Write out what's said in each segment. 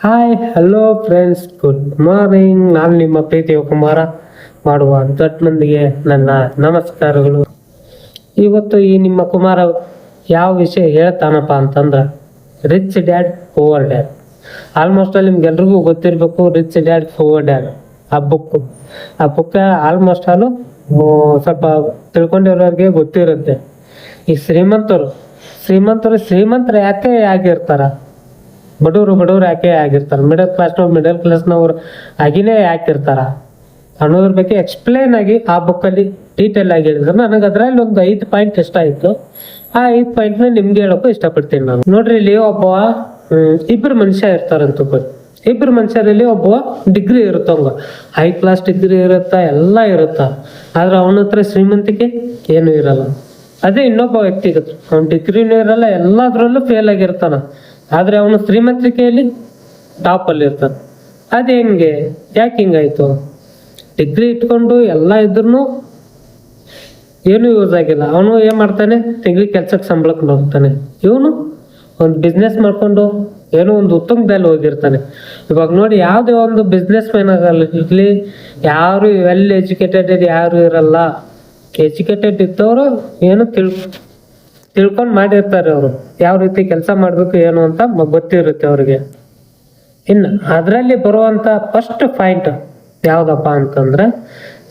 Hi hello friends, good morning. ನಾನು ನಿಮ್ಮ ಪ್ರೀತಿಯ ಕುಮಾರ. ಮಾಡುವ ದೊಡ್ಡ ಮಂದಿಗೆ ನನ್ನ ನಮಸ್ಕಾರಗಳು. ಇವತ್ತು ಈ ನಿಮ್ಮ ಕುಮಾರ ಯಾವ ವಿಷಯ ಹೇಳ್ತಾನಪ್ಪ ಅಂತಂದ್ರೆ rich dad poor dad. Almost ಅಲ್ಲಿ ನಿಮ್ಗೆಲ್ರಿಗೂ ಗೊತ್ತಿರಬೇಕು ರಿಚ್ ಡ್ಯಾಡ್ ಪುವರ್ ಡ್ಯಾಡ್ ಆ ಬುಕ್ ಆಲ್ಮೋಸ್ಟ್ ಅಲ್ಲೂ ಸ್ವಲ್ಪ ತಿಳ್ಕೊಂಡಿರೋರಿಗೆ ಗೊತ್ತಿರುತ್ತೆ. ಈ ಶ್ರೀಮಂತರು ಯಾಕೆ ಆಗಿರ್ತಾರ, ಬಡವರು ಯಾಕೆ ಆಗಿರ್ತಾರೆ, ಮಿಡಲ್ ಕ್ಲಾಸ್ನವ್ರು ಆಗಿನೇ ಯಾಕಿರ್ತಾರ ಅನ್ನೋದ್ರ ಬಗ್ಗೆ ಎಕ್ಸ್ಪ್ಲೇನ್ ಆಗಿ ಆ ಬುಕ್ಕಲ್ಲಿ ಡೀಟೇಲ್ ಆಗಿ ಹೇಳಿದ್ರು. ನನಗೆ ಅದರಲ್ಲಿ ಒಂದು 5 ಪಾಯಿಂಟ್ ಇಷ್ಟ ಆಯಿತು. ಆ 5 ಪಾಯಿಂಟ್ನ ನಿಮ್ಗೆ ಹೇಳೋಕ್ಕೂ ಇಷ್ಟಪಡ್ತೀನಿ ನಾನು. ನೋಡ್ರಿ, ಇಲ್ಲಿ ಒಬ್ಬ ಇಬ್ಬರು ಮನುಷ್ಯ ಇರ್ತಾರಂತ. ಇಬ್ಬರು ಮನುಷ್ಯರಲ್ಲಿ ಒಬ್ಬ ಡಿಗ್ರಿ ಇರುತ್ತವಂಗ, ಹೈ ಕ್ಲಾಸ್ ಡಿಗ್ರಿ ಇರುತ್ತ, ಎಲ್ಲ ಇರುತ್ತ. ಆದ್ರೆ ಅವನ ಹತ್ರ ಶ್ರೀಮಂತಿಕೆ ಏನೂ ಇರಲ್ಲ. ಅದೇ ಇನ್ನೊಬ್ಬ ವ್ಯಕ್ತಿಗೆ ಅವ್ನ ಡಿಗ್ರಿನೂ ಇರಲ್ಲ, ಎಲ್ಲದ್ರಲ್ಲೂ ಫೇಲ್ ಆಗಿರ್ತಾನ. ಆದ್ರೆ ಅವನು ಶ್ರೀಮಂತಿಕೆಯಲ್ಲಿ ಟಾಪಲ್ಲಿ ಇರ್ತಾನೆ. ಅದೇ ಹೆಂಗೆ, ಯಾಕೆ ಹಿಂಗಾಯ್ತು? ಡಿಗ್ರಿ ಇಟ್ಕೊಂಡು ಎಲ್ಲ ಇದ್ರೂ ಏನು ಯೂಸ್ ಆಗಿಲ್ಲ. ಅವನು ಏನ್ ಮಾಡ್ತಾನೆ, ತಿಂಗಳಿಗೆ ಕೆಲ್ಸಕ್ಕೆ ಸಂಬಳಕ್ಕೆ ಹೋಗ್ತಾನೆ. ಇವನು ಒಂದು ಬಿಸ್ನೆಸ್ ಮಾಡ್ಕೊಂಡು ಏನೋ ಒಂದು ಉತ್ತಮದಲ್ಲಿ ಹೋಗಿರ್ತಾನೆ. ಇವಾಗ ನೋಡಿ, ಯಾವುದೇ ಒಂದು ಬಿಸ್ನೆಸ್ ಮ್ಯಾನ್ ಆಗಲಿ, ಯಾರು ವೆಲ್ ಎಜುಕೇಟೆಡ್ ಯಾರು ಇರಲ್ಲ. ಎಜುಕೇಟೆಡ್ ಇದ್ದವರು ಏನು ತಿಳ್ಕೊಂಡು ಮಾಡಿರ್ತಾರೆ. ಅವರು ಯಾವ ರೀತಿ ಕೆಲಸ ಮಾಡಬೇಕು ಏನು ಅಂತ ಗೊತ್ತಿರುತ್ತೆ ಅವ್ರಿಗೆ. ಇನ್ನು ಅದರಲ್ಲಿ ಬರುವಂತ ಫಸ್ಟ್ ಪಾಯಿಂಟ್ ಯಾವ್ದಪ್ಪ ಅಂತಂದ್ರೆ,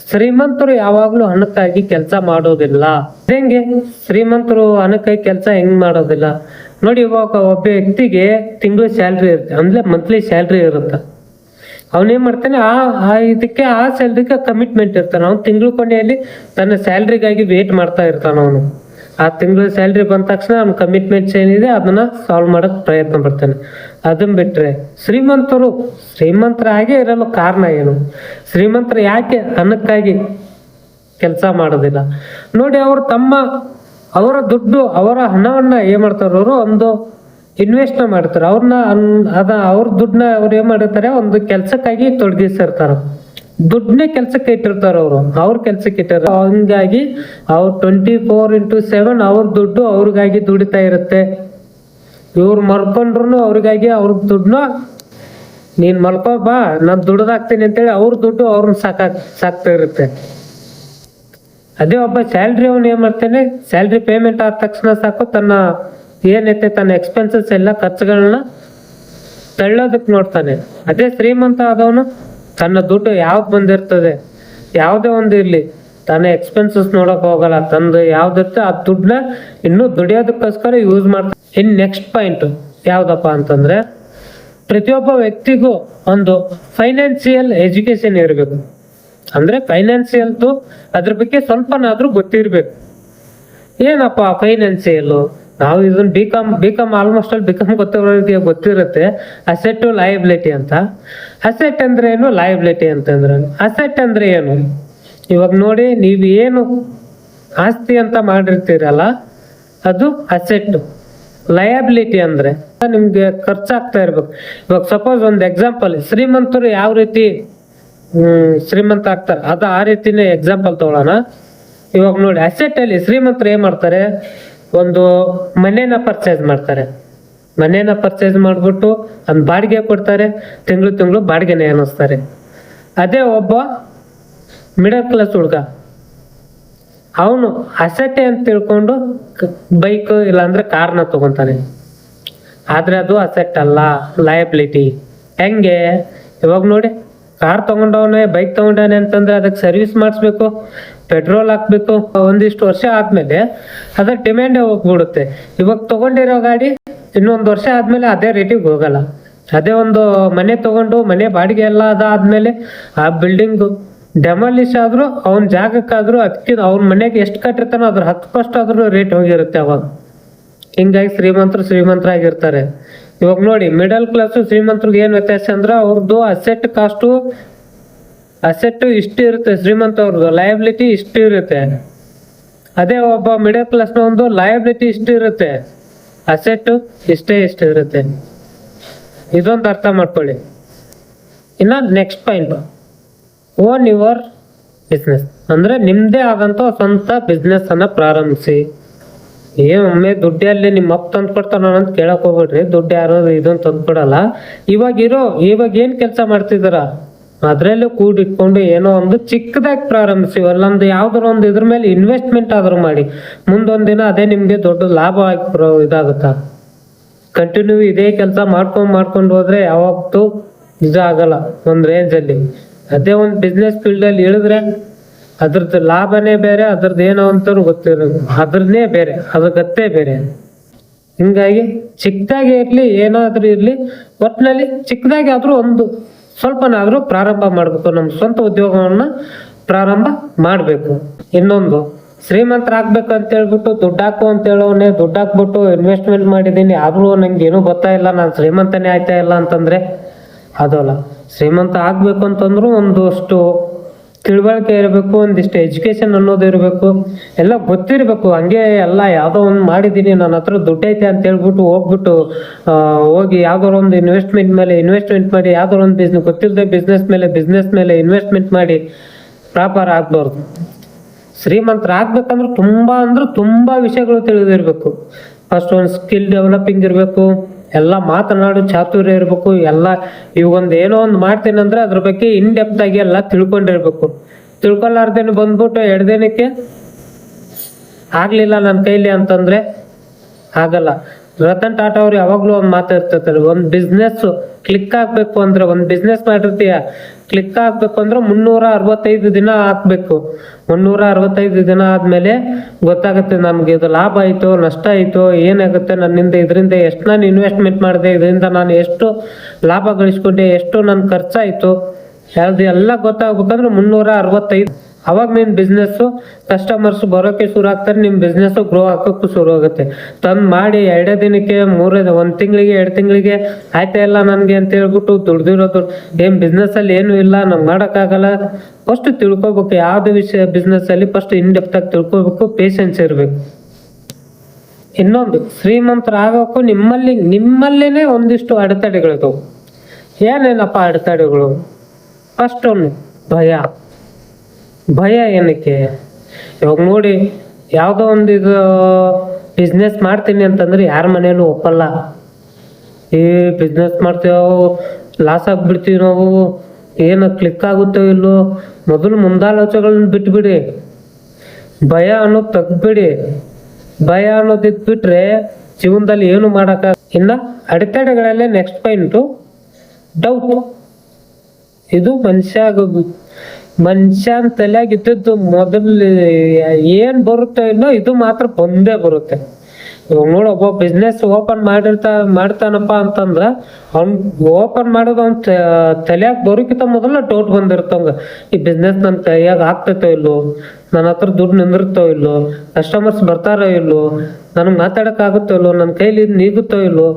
ಶ್ರೀಮಂತರು ಯಾವಾಗ್ಲೂ ಹಣಕ್ಕಾಗಿ ಕೆಲಸ ಮಾಡೋದಿಲ್ಲ. ಹೆಂಗೆ ಶ್ರೀಮಂತರು ಹಣಕ್ಕಾಗಿ ಕೆಲಸ ಹೆಂಗ್ ಮಾಡೋದಿಲ್ಲ ನೋಡಿ. ಇವಾಗ ಒಬ್ಬ ವ್ಯಕ್ತಿಗೆ ತಿಂಗಳು ಸ್ಯಾಲ್ರಿ ಇರುತ್ತೆ, ಅಂದ್ರೆ ಮಂತ್ಲಿ ಸ್ಯಾಲ್ರಿ ಇರುತ್ತೆ. ಅವನೇನ್ ಮಾಡ್ತಾನೆ, ಇದಕ್ಕೆ ಆ ಸ್ಯಾಲ್ರಿಗೆ ಕಮಿಟ್ಮೆಂಟ್ ಇರ್ತಾನೆ. ಅವ್ನು ತಿಂಗಳು ಕೊನೆಯಲ್ಲಿ ತನ್ನ ಸ್ಯಾಲ್ರಿಗಾಗಿ ವೇಟ್ ಮಾಡ್ತಾ ಇರ್ತಾನ. ಅವನು ಆ ತಿಂಗಳ ಸ್ಯಾಲ್ರಿ ಬಂದ ತಕ್ಷಣ ಅವ್ನ ಕಮಿಟ್ಮೆಂಟ್ಸ್ ಏನಿದೆ ಅದನ್ನ ಸಾಲ್ವ್ ಮಾಡಕ್ ಪ್ರಯತ್ನ ಪಡ್ತಾನೆ. ಅದನ್ನ ಬಿಟ್ರೆ ಶ್ರೀಮಂತರಾಗೆ ಇರಲು ಕಾರಣ ಏನು? ಶ್ರೀಮಂತರು ಯಾಕೆ ಹಣಕ್ಕಾಗಿ ಕೆಲಸ ಮಾಡೋದಿಲ್ಲ ನೋಡಿ. ಅವರು ಅವರ ದುಡ್ಡು, ಅವರ ಹಣವನ್ನ ಏನ್ ಮಾಡ್ತಾರ, ಅವರು ಒಂದು ಇನ್ವೆಸ್ಟ್ ಮಾಡ್ತಾರೆ. ಅವ್ರ ದುಡ್ಡನ್ನ ಅವ್ರು ಏನ್ ಮಾಡಿರ್ತಾರೆ, ಒಂದು ಕೆಲ್ಸಕ್ಕಾಗಿ ತೊಡಗಿಸಿರ್ತಾರ. ದುಡ್ಡನ್ನೇ ಕೆಲ್ಸಕ್ಕೆ ಇಟ್ಟಿರ್ತಾರ. ಅವ್ರ ಕೆಲ್ಸಕ್ಕೆ ಇಟ್ಟಾರ. ಹಂಗಾಗಿ ಅವ್ರು 24x7 ಅವ್ರ ದುಡ್ಡು ಅವ್ರಿಗಾಗಿ ದುಡಿತಾ ಇರುತ್ತೆ. ಇವ್ರು ಮರ್ಕೊಂಡ್ರು ಅವ್ರಿಗಾಗಿ ಅವ್ರ ದುಡ್ಡನ್ನ, ನೀನ್ ಮಲ್ಕೋ ಬಾ ನಾನ್ ದುಡ್ದಾಕ್ತೀನಿ ಅಂತೇಳಿ ಅವ್ರ ದುಡ್ಡು ಅವ್ರನ್ನ ಸಾಕ್ತಾ ಇರುತ್ತೆ. ಅದೇ ಒಬ್ಬ ಸ್ಯಾಲ್ರಿ ಅವನು ಏನ್ ಮಾಡ್ತಾನೆ, ಸ್ಯಾಲ್ರಿ ಪೇಮೆಂಟ್ ಆದ ತಕ್ಷಣ ಸಾಕು ತನ್ನ ಏನೈತೆ ತನ್ನ ಎಕ್ಸ್ಪೆನ್ಸಸ್ ಎಲ್ಲ ಖರ್ಚುಗಳನ್ನ ತಳ್ಳೋದಕ್ಕೆ ನೋಡ್ತಾನೆ. ಅದೇ ಶ್ರೀಮಂತ ಆದವನು ತನ್ನ ದುಡ್ಡು ಯಾವ್ದು ಬಂದಿರ್ತದೆ, ಯಾವುದೇ ಒಂದು ಇರ್ಲಿ, ತನ್ನ ಎಕ್ಸ್ಪೆನ್ಸಸ್ ನೋಡಕ್ ಹೋಗಲ್ಲ. ತಂದು ಯಾವ್ದಿರ್ತದೆ ಆ ದುಡ್ಡನ್ನ ಇನ್ನೂ ದುಡಿಯೋದಕ್ಕೋಸ್ಕರ ಯೂಸ್ ಮಾಡ್ತಾನೆ. ಇನ್ ನೆಕ್ಸ್ಟ್ ಪಾಯಿಂಟ್ ಯಾವ್ದಪ್ಪ ಅಂತಂದ್ರೆ, ಪ್ರತಿಯೊಬ್ಬ ವ್ಯಕ್ತಿಗೂ ಒಂದು ಫೈನಾನ್ಸಿಯಲ್ ಎಜುಕೇಶನ್ ಇರಬೇಕು. ಅಂದ್ರೆ ಫೈನಾನ್ಸಿಯಲ್ದು ಅದ್ರ ಬಗ್ಗೆ ಸ್ವಲ್ಪನಾದ್ರೂ ಗೊತ್ತಿರ್ಬೇಕು. ಏನಪ್ಪ ಫೈನಾನ್ಸಿಯಲ್? ನಾವು ಇದನ್ನ ಬಿಕಾಮ್ ಆಲ್ಮೋಸ್ಟ್ ಅಲ್ಲಿ ಬಿಕಾಮ್ ಗೊತ್ತಿರುತ್ತೆ. ಅಸೆಟ್ ಲಯಬಿಲಿಟಿ ಅಂತ. ಅಸೆಟ್ ಅಂದ್ರೆ ಏನು, ಲಯಬಿಲಿಟಿ ಅಂತಂದ್ರೆ ಅಸೆಟ್ ಅಂದ್ರೆ ಏನು? ಇವಾಗ ನೋಡಿ, ನೀವು ಏನು ಆಸ್ತಿ ಅಂತ ಮಾಡಿರ್ತೀರಲ್ಲ ಅದು ಅಸೆಟ್. ಲಯಬಿಲಿಟಿ ಅಂದ್ರೆ ನಿಮ್ಗೆ ಖರ್ಚಾಗ್ತಾ ಇರ್ಬೇಕು. ಇವಾಗ ಸಪೋಸ್ ಒಂದು ಎಕ್ಸಾಂಪಲ್, ಶ್ರೀಮಂತರು ಯಾವ ರೀತಿ ಶ್ರೀಮಂತ ಆಗ್ತಾರೆ ಅದು ಆ ರೀತಿನೇ ಎಕ್ಸಾಂಪಲ್ ತಗೊಳ್ಳೋಣ. ಇವಾಗ ನೋಡಿ, ಅಸೆಟ್ ಅಲ್ಲಿ ಶ್ರೀಮಂತರು ಏನ್ ಮಾಡ್ತಾರೆ, ಒಂದು ಮನೇನ ಪರ್ಚೇಸ್ ಮಾಡ್ತಾರೆ. ಮನೇನ ಪರ್ಚೇಸ್ ಮಾಡ್ಬಿಟ್ಟು ಒಂದು ಬಾಡಿಗೆ ಕೊಡ್ತಾರೆ. ತಿಂಗಳು ಬಾಡಿಗೆನೆ ಅನ್ನಿಸ್ತಾರೆ. ಅದೇ ಒಬ್ಬ ಮಿಡಲ್ ಕ್ಲಾಸ್ ಹುಡುಗ, ಅವನು ಅಸೆಟ್ ಅಂತ ತಿಳ್ಕೊಂಡು ಬೈಕ್ ಇಲ್ಲಾಂದ್ರೆ ಕಾರ್ನ ತಗೊಂತಾನೆ. ಆದ್ರೆ ಅದು ಅಸೆಟ್ ಅಲ್ಲ, ಲಯಬಿಲಿಟಿ. ಹೆಂಗೆ? ಇವಾಗ ನೋಡಿ, ಕಾರ್ ತಗೊಂಡವನೇ ಬೈಕ್ ತಗೊಂಡವನೆ ಅಂತಂದ್ರೆ ಅದಕ್ಕೆ ಸರ್ವಿಸ್ ಮಾಡಿಸ್ಬೇಕು, ಪೆಟ್ರೋಲ್ ಹಾಕ್ಬೇಕು. ಒಂದಿಷ್ಟು ವರ್ಷ ಆದ್ಮೇಲೆ ಅದ್ರ ಡಿಮ್ಯಾಂಡೇ ಹೋಗ್ಬಿಡುತ್ತೆ. ಇವಾಗ ತಗೊಂಡಿರೋ ಗಾಡಿ ಇನ್ನೊಂದು ವರ್ಷ ಆದ್ಮೇಲೆ ಅದೇ ರೇಟಿಗೆ ಹೋಗಲ್ಲ. ಅದೇ ಒಂದು ಮನೆ ತಗೊಂಡು ಮನೆ ಬಾಡಿಗೆ ಎಲ್ಲ ಅದಾದ್ಮೇಲೆ ಆ ಬಿಲ್ಡಿಂಗ್ ಡೆಮಾಲಿಶ್ ಆದ್ರೂ ಅವನ ಜಾಗಕ್ಕಾದ್ರೂ ಅದಕ್ಕೆ ಅವ್ನ ಮನೆಗೆ ಎಷ್ಟು ಕಟ್ಟಿರ್ತಾನೋ ಅದ್ರ 10% ಆದ್ರೂ ರೇಟ್ ಹೋಗಿರುತ್ತೆ ಅವಾಗ. ಹಿಂಗಾಗಿ ಶ್ರೀಮಂತರಾಗಿರ್ತಾರೆ. ಇವಾಗ ನೋಡಿ, ಮಿಡಲ್ ಕ್ಲಾಸ್ ಶ್ರೀಮಂತರಿಗೆ ಏನ್ ವ್ಯತ್ಯಾಸ ಅಂದ್ರೆ, ಅವ್ರದ್ದು ಅಸೆಟ್ ಇಷ್ಟು ಇರುತ್ತೆ, ಶ್ರೀಮಂತ ಅವ್ರದ್ದು ಲಯಬಿಲಿಟಿ ಇಷ್ಟು ಇರುತ್ತೆ. ಅದೇ ಒಬ್ಬ ಮಿಡಲ್ ಕ್ಲಾಸ್ನ ಒಂದು ಲಯಬಿಲಿಟಿ ಇಷ್ಟು ಇರುತ್ತೆ, ಅಸೆಟ್ ಇಷ್ಟೇ ಇರುತ್ತೆ. ಇದೊಂದು ಅರ್ಥ ಮಾಡ್ಕೊಳ್ಳಿ. ಇನ್ನ next point, own your business ಅಂದ್ರೆ ನಿಮ್ದೇ ಆದಂತ ಸ್ವಂತ ಬಿಸ್ನೆಸ್ ಅನ್ನ ಪ್ರಾರಂಭಿಸಿ. ಒಮ್ಮೆ ದುಡ್ಡು ಅಲ್ಲಿ ನಿಮ್ಮ ಅಪ್ಪ ತಂದು ಕೊಡ್ತಾನ ಅಂತ ಕೇಳಕ್ ಹೋಗ್ಬೇಡ್ರಿ. ದುಡ್ಡು ಯಾರು ಇದನ್ನ ತಂದು ಕೊಡಲ್ಲ. ಇವಾಗ ಏನ್ ಕೆಲಸ ಮಾಡ್ತಿದಾರ ಅದ್ರಲ್ಲೂ ಕೂಡಿಟ್ಕೊಂಡು ಏನೋ ಒಂದು ಚಿಕ್ಕದಾಗಿ ಪ್ರಾರಂಭಿಸಿ, ಅಲ್ಲೊಂದು ಯಾವ್ದಾರ ಒಂದು ಇದ್ರ ಮೇಲೆ ಇನ್ವೆಸ್ಟ್ಮೆಂಟ್ ಆದ್ರೂ ಮಾಡಿ, ಮುಂದೊಂದಿನ ಅದೇ ನಿಮ್ಗೆ ದೊಡ್ಡ ಲಾಭ ಆಗಿ ಇದಾಗುತ್ತಾ. ಕಂಟಿನ್ಯೂ ಇದೇ ಕೆಲಸ ಮಾಡ್ಕೊಂಡು ಹೋದ್ರೆ ಯಾವತ್ತೂ ಆಗಲ್ಲ. ಒಂದ್ ರೇಂಜ್ ಅಲ್ಲಿ ಅದೇ ಒಂದು ಬಿಸ್ನೆಸ್ ಫೀಲ್ಡ್ ಅಲ್ಲಿ ಇಳಿದ್ರೆ ಅದ್ರದ್ದು ಲಾಭನೇ ಬೇರೆ, ಅದ್ರದ್ದು ಏನೋ ಅಂತ ಗೊತ್ತಿರೋದು ಅದ್ರನ್ನೇ ಬೇರೆ, ಅದ್ರ ಗತ್ತೆ ಬೇರೆ. ಹಿಂಗಾಗಿ ಚಿಕ್ಕದಾಗಿ ಇರ್ಲಿ ಏನಾದ್ರೂ ಇರ್ಲಿ, ಒಟ್ಟಿನಲ್ಲಿ ಚಿಕ್ಕದಾಗಿ ಆದ್ರೂ ಒಂದು ಸ್ವಲ್ಪನಾದ್ರೂ ಪ್ರಾರಂಭ ಮಾಡ್ಬೇಕು. ನಮ್ಮ ಸ್ವಂತ ಉದ್ಯೋಗವನ್ನ ಪ್ರಾರಂಭ ಮಾಡ್ಬೇಕು. ಇನ್ನೊಂದು ಶ್ರೀಮಂತರಾಗ್ಬೇಕು ಅಂತ ಹೇಳ್ಬಿಟ್ಟು ದುಡ್ಡು ಹಾಕು ಅಂತ ಹೇಳೋನೆ, ದುಡ್ಡು ಹಾಕ್ಬಿಟ್ಟು ಇನ್ವೆಸ್ಟ್ಮೆಂಟ್ ಮಾಡಿದೀನಿ ಆದ್ರೂ ನಂಗೆ ಏನೂ ಗೊತ್ತಾ ಇಲ್ಲ, ನಾನು ಶ್ರೀಮಂತನೇ ಆಯ್ತಾ ಇಲ್ಲ ಅಂತಂದ್ರೆ ಅದಲ್ಲ. ಶ್ರೀಮಂತ ಆಗ್ಬೇಕು ಅಂತಂದ್ರು ಒಂದಷ್ಟು ತಿಳುವಳಿಕೆ ಇರಬೇಕು, ಒಂದಿಷ್ಟು ಎಜುಕೇಶನ್ ಅನ್ನೋದು ಇರಬೇಕು, ಎಲ್ಲ ಗೊತ್ತಿರಬೇಕು. ಹಂಗೆ ಎಲ್ಲ ಯಾವ್ದೋ ಒಂದು ಮಾಡಿದೀನಿ ನನ್ನ ಹತ್ರ ದುಡ್ಡೈತೆ ಅಂತ ಹೇಳ್ಬಿಟ್ಟು ಹೋಗಿ ಯಾವ್ದಾರ ಒಂದು ಇನ್ವೆಸ್ಟ್ಮೆಂಟ್ ಮಾಡಿ ಯಾವ್ದಾರ ಒಂದು ಗೊತ್ತಿಲ್ಲದೆ ಬಿಸ್ನೆಸ್ ಮೇಲೆ ಇನ್ವೆಸ್ಟ್ಮೆಂಟ್ ಮಾಡಿ ಪ್ರಾಪರ್ ಆಗ್ಬಾರ್ದು. ಶ್ರೀಮಂತರ ಆಗ್ಬೇಕಂದ್ರೆ ತುಂಬಾ ವಿಷಯಗಳು ತಿಳಿದಿರ್ಬೇಕು. ಫಸ್ಟ್ ಒಂದು ಸ್ಕಿಲ್ ಡೆವಲಪಿಂಗ್ ಇರಬೇಕು, ಎಲ್ಲ ಮಾತನಾಡು ಚಾತುರ್ಯ ಇರಬೇಕು. ಇವಾಗೊಂದು ಏನೋ ಒಂದು ಮಾಡ್ತೀನಿ ಅಂದ್ರೆ ಅದ್ರ ಬಗ್ಗೆ ಇನ್ ಡೆಪ್ತ್ ಆಗಿ ಎಲ್ಲ ತಿಳ್ಕೊಂಡಿರ್ಬೇಕು. ತಿಳ್ಕೊಲಾರ್ದೇನೆ ಬಂದ್ಬಿಟ್ಟು ಎಡ್ದೇನಕ್ಕೆ ಆಗ್ಲಿಲ್ಲ ನನ್ನ ಕೈಲಿ ಅಂತಂದ್ರೆ ಆಗಲ್ಲ. ರತನ್ ಟಾಟಾ ಅವ್ರು ಯಾವಾಗ್ಲೂ ಒಂದು ಮಾತಾಡ್ತಿರ್ತಾರೆ, ಒಂದು ಬಿಸ್ನೆಸ್ ಕ್ಲಿಕ್ ಆಗ್ಬೇಕು ಅಂದ್ರೆ, ಒಂದು ಬಿಸ್ನೆಸ್ ಮಾಡಿರ್ತೀಯ ಕ್ಲಿಕ್ ಆಗ್ಬೇಕು ಅಂದ್ರೆ 365 ದಿನ ಹಾಕ್ಬೇಕು. 365 ದಿನ ಆದ್ಮೇಲೆ ಗೊತ್ತಾಗುತ್ತೆ ನಮ್ಗೆ ಇದು ಲಾಭ ಆಯ್ತು ನಷ್ಟ ಆಯ್ತು, ಏನಾಗುತ್ತೆ ನನ್ನಿಂದ, ಇದರಿಂದ ಎಷ್ಟು ನಾನು ಇನ್ವೆಸ್ಟ್ಮೆಂಟ್ ಮಾಡಿದೆ, ಇದರಿಂದ ನಾನು ಎಷ್ಟು ಲಾಭ ಗಳಿಸ್ಕೊಂಡೆ, ಎಷ್ಟು ನನ್ನ ಖರ್ಚಾಯ್ತು, ಎಲ್ಲ ಗೊತ್ತಾಗ್ಬೇಕಂದ್ರೆ 365. ಅವಾಗ ನಿನ್ ಬಿಸ್ನೆಸ್ ಕಸ್ಟಮರ್ಸ್ ಬರೋಕೆ ಶುರು ಆಗ್ತಾರೆ, ನಿಮ್ ಬಿಸ್ನೆಸ್ ಗ್ರೋ ಹಾಕೋಕ್ಕೂ ಶುರು ಆಗುತ್ತೆ. ತಂದ್ ಮಾಡಿ 2 ದಿನಕ್ಕೆ 1 ತಿಂಗಳಿಗೆ 2 ತಿಂಗಳಿಗೆ ಆಯ್ತಾ ಇಲ್ಲ ನನ್ಗೆ ಅಂತ ಹೇಳ್ಬಿಟ್ಟು ದುಡ್ದಿರೋದು ಏನ್ ಬಿಸ್ನೆಸ್ ಅಲ್ಲಿ ಏನು ಇಲ್ಲ, ನಮ್ಗೆ ಮಾಡಕ್ಕಾಗಲ್ಲ. ಫಸ್ಟ್ ತಿಳ್ಕೊಬೇಕು ಯಾವ್ದು ವಿಷಯ ಬಿಸ್ನೆಸ್ ಅಲ್ಲಿ, ಫಸ್ಟ್ ಇನ್ ಡೆಪ್ತ್ ಆಗಿ ತಿಳ್ಕೊಬೇಕು, ಪೇಷನ್ಸ್ ಇರ್ಬೇಕು. ಇನ್ನೊಂದು ಶ್ರೀಮಂತರಾಗೋಕ್ಕೂ ನಿಮ್ಮಲ್ಲಿನೇ ಒಂದಿಷ್ಟು ಅಡೆತಡೆಗಳಿದಾವೆ. ಏನೇನಪ್ಪ ಅಡೆತಡೆಗಳು? ಫಸ್ಟ್ ಒಂದು ಭಯ ಏನಕ್ಕೆ? ಇವಾಗ ನೋಡಿ, ಯಾವುದೋ ಒಂದು ಇದು ಬಿಸ್ನೆಸ್ ಮಾಡ್ತೀನಿ ಅಂತಂದ್ರೆ ಯಾರ ಮನೇಲೂ ಒಪ್ಪಲ್ಲ. ಬಿಸ್ನೆಸ್ ಮಾಡ್ತೀವೋ ಲಾಸ್ ಆಗ್ಬಿಡ್ತೀವಿ ನಾವು, ಏನು ಕ್ಲಿಕ್ ಆಗುತ್ತೋ ಇಲ್ಲೋ, ಮೊದಲು ಮುಂದಾಲೋಚನೆಗಳನ್ನ ಬಿಟ್ಬಿಡಿ, ಭಯ ಅನ್ನೋದು ತೆಗ್ದ್ಬಿಡಿ. ಭಯ ಅನ್ನೋದು ಇದ್ಬಿಟ್ರೆ ಜೀವನದಲ್ಲಿ ಏನು ಮಾಡಕ್ಕ. ಇನ್ನ ಅಡೆತಡೆಗಳಲ್ಲೇ ನೆಕ್ಸ್ಟ್ ಪಾಯಿಂಟು ಡೌಟ್. ಇದು ಮನುಷ್ಯನ ತಲೆಯಾಗಿದ್ದು ಮೊದಲು ಏನ್ ಬರುತ್ತೋ ಇಲ್ಲೋ ಇದು ಮಾತ್ರ ಬಂದೇ ಬರುತ್ತೆ. ಇವಾಗ ನೋಡು, ಒಬ್ಬ ಬಿಸ್ನೆಸ್ ಮಾಡ್ತಾನಪ್ಪ ಅಂತಂದ್ರ ಅವ್ನ್ ಓಪನ್ ಮಾಡೋದು ಅವ್ನ ತಲೆಯಾಗ ಬರೋಕ್ಕಿಂತ ಮೊದಲ ಡೌಟ್ ಬಂದಿರ್ತವಂಗ, ಈ ಬಿಸ್ನೆಸ್ ನನ್ನ ಕೈಯಾಗ ಆಗ್ತೈತೋ ಇಲ್ಲೋ, ನನ್ನ ಹತ್ರ ದುಡ್ಡು ನಿಂದಿರುತ್ತೋ ಇಲ್ಲೋ, ಕಸ್ಟಮರ್ಸ್ ಬರ್ತಾರೋ ಇಲ್ಲೋ, ನನಗೆ ಮಾತಾಡಕ್ ಆಗುತ್ತೋ ಇಲ್ಲೋ, ನನ್ನ ಕೈಲಿ ನೀಗುತ್ತೋ ಇಲ್ಲೋ.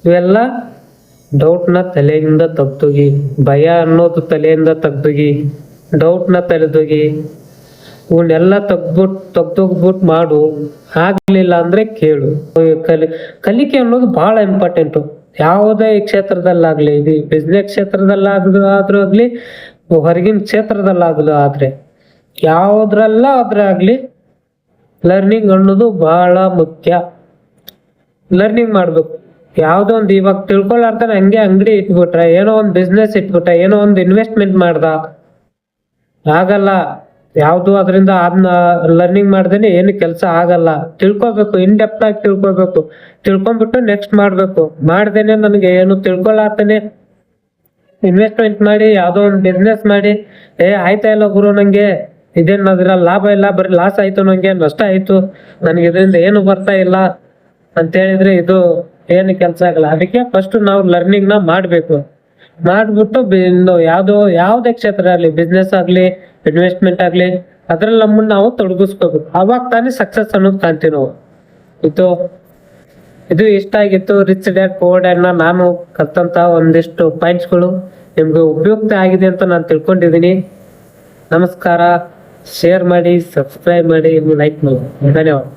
ಇವೆಲ್ಲ ಡೌಟ್ನ ತಲೆಯಿಂದ ತೆಗ್ದೋಗಿ, ಭಯ ಅನ್ನೋದು ತಲೆಯಿಂದ ತೆಗ್ದೋಗಿ, ಡೌಟ್ನ ತೆರೆದೋಗಿ ಇವನ್ನೆಲ್ಲ ತೆಗ್ದೋಗ್ಬಿಟ್ಟು ಮಾಡು. ಆಗ್ಲಿಲ್ಲ ಅಂದ್ರೆ ಕೇಳು. ಕಲಿಕೆ ಅನ್ನೋದು ಬಹಳ ಇಂಪಾರ್ಟೆಂಟು. ಯಾವುದೇ ಕ್ಷೇತ್ರದಲ್ಲಾಗ್ಲಿ, ಇದು ಬಿಸ್ನೆಸ್ ಕ್ಷೇತ್ರದಲ್ಲಾದ್ರೂ ಆಗ್ಲಿ, ಹೊರಗಿನ ಕ್ಷೇತ್ರದಲ್ಲಾಗ್ಲೂ ಆದ್ರೆ, ಆದ್ರೆ ಆಗ್ಲಿ ಲರ್ನಿಂಗ್ ಅನ್ನೋದು ಬಹಳ ಮುಖ್ಯ. ಲರ್ನಿಂಗ್ ಮಾಡ್ಬೇಕು. ಯಾವ್ದೋ ಒಂದು ಇವಾಗ ತಿಳ್ಕೊಳಾರ್ತಾನೆ ಹಂಗೆ ಅಂಗಡಿ ಇಟ್ಬಿಟ್ರೆ, ಏನೋ ಒಂದು ಬಿಸ್ನೆಸ್ ಇಟ್ಬಿಟ್ರೆ, ಏನೋ ಒಂದು ಇನ್ವೆಸ್ಟ್ಮೆಂಟ್ ಮಾಡ್ದ, ಆಗಲ್ಲ. ಯಾವ್ದು ಅದರಿಂದ ಅದನ್ನ ಲರ್ನಿಂಗ್ ಮಾಡ್ದೇನೆ ಏನು ಕೆಲಸ ಆಗಲ್ಲ. ತಿಳ್ಕೊಬೇಕು, ಇನ್ ಡೆಪ್ತ್ ಆಗಿ ತಿಳ್ಕೊಂಡ್ಬಿಟ್ಟು ನೆಕ್ಸ್ಟ್ ಮಾಡ್ಬೇಕು. ಮಾಡ್ದೇನೆ ನನಗೆ ಏನು ತಿಳ್ಕೊಳಾರ್ತಾನೆ ಇನ್ವೆಸ್ಟ್ಮೆಂಟ್ ಮಾಡಿ ಯಾವ್ದೋ ಒಂದು ಬಿಸ್ನೆಸ್ ಮಾಡಿ ಆಯ್ತಾ ಇಲ್ಲ ಗುರು, ನಂಗೆ ಇದೇನ್ ಅದ್ರಲ್ಲಿ ಲಾಭ ಇಲ್ಲ, ಬರೀ ಲಾಸ್ ಆಯ್ತು, ನಂಗೆ ನಷ್ಟ ಆಯ್ತು, ನನ್ಗೆ ಇದರಿಂದ ಏನು ಬರ್ತಾ ಇಲ್ಲ ಅಂತ ಹೇಳಿದ್ರೆ ಇದು ಏನು ಕೆಲಸ ಆಗಲ್ಲ. ಅದಕ್ಕೆ ಫಸ್ಟ್ ನಾವು ಲರ್ನಿಂಗ್ ನ ಮಾಡ್ಬಿಟ್ಟು ಯಾವ್ದೇ ಕ್ಷೇತ್ರ ಆಗ್ಲಿ, ಬಿಸ್ನೆಸ್ ಆಗ್ಲಿ, ಇನ್ವೆಸ್ಟ್ಮೆಂಟ್ ಆಗ್ಲಿ, ಅದ್ರಲ್ಲಿ ನಮ್ಮನ್ನ ನಾವು ತೊಡಗಿಸ್ಕೋಬೇಕು. ಅವಾಗ ತಾನೇ ಸಕ್ಸಸ್ ಅನ್ನೋದು ಕಾಣ್ತೀವಿ ನಾವು. ಇದು ಇಷ್ಟ ಆಗಿತ್ತು ರಿಚ್ ಡ್ಯಾಡ್ ಪೂರ್ ಡ್ಯಾಡ್ ನಾನು ಕಲ್ತಂತ ಒಂದಿಷ್ಟು ಪಾಯಿಂಟ್ಸ್ಗಳು ನಿಮ್ಗೆ ಉಪಯುಕ್ತ ಆಗಿದೆ ಅಂತ ನಾನು ತಿಳ್ಕೊಂಡಿದ್ದೀನಿ. ನಮಸ್ಕಾರ. ಶೇರ್ ಮಾಡಿ, ಸಬ್ಸ್ಕ್ರೈಬ್ ಮಾಡಿ, ಲೈಕ್ ಮಾಡಿ. ಧನ್ಯವಾದ.